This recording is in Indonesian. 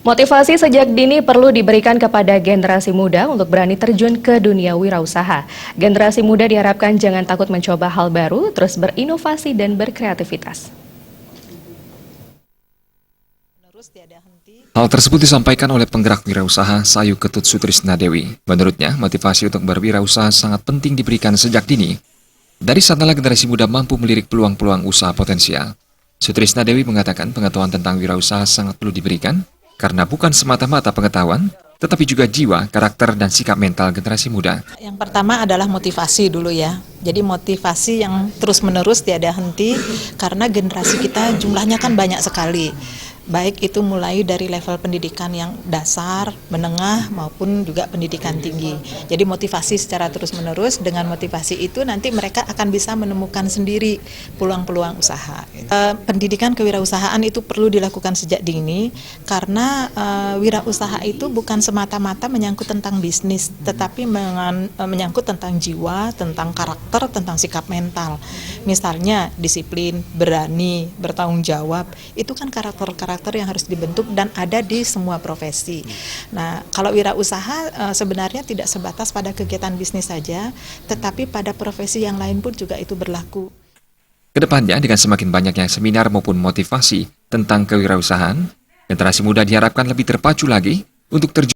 Motivasi sejak dini perlu diberikan kepada generasi muda untuk berani terjun ke dunia wirausaha. Generasi muda diharapkan jangan takut mencoba hal baru, terus berinovasi dan berkreativitas. Hal tersebut disampaikan oleh penggerak wirausaha Sayu Ketut Sutrisna Dewi. Menurutnya, motivasi untuk berwirausaha sangat penting diberikan sejak dini. Dari sanalah generasi muda mampu melirik peluang-peluang usaha potensial. Sutrisna Dewi mengatakan pengetahuan tentang wirausaha sangat perlu diberikan, karena bukan semata-mata pengetahuan, tetapi juga jiwa, karakter, dan sikap mental generasi muda. Yang pertama adalah motivasi dulu ya. Jadi motivasi yang terus-menerus tiada henti karena generasi kita jumlahnya kan banyak sekali. Baik itu mulai dari level pendidikan yang dasar, menengah maupun juga pendidikan tinggi. Jadi motivasi secara terus-menerus, dengan motivasi itu nanti mereka akan bisa menemukan sendiri peluang-peluang usaha. Pendidikan kewirausahaan itu perlu dilakukan sejak dini karena wirausaha itu bukan semata-mata menyangkut tentang bisnis, tetapi menyangkut tentang jiwa, tentang karakter, tentang sikap mental. Misalnya disiplin, berani, bertanggung jawab, itu kan karakter yang harus dibentuk dan ada di semua profesi. Nah, kalau wirausaha sebenarnya tidak sebatas pada kegiatan bisnis saja, tetapi pada profesi yang lain pun juga itu berlaku. Kedepannya, dengan semakin banyaknya seminar maupun motivasi tentang kewirausahaan, generasi muda diharapkan lebih terpacu lagi untuk terjun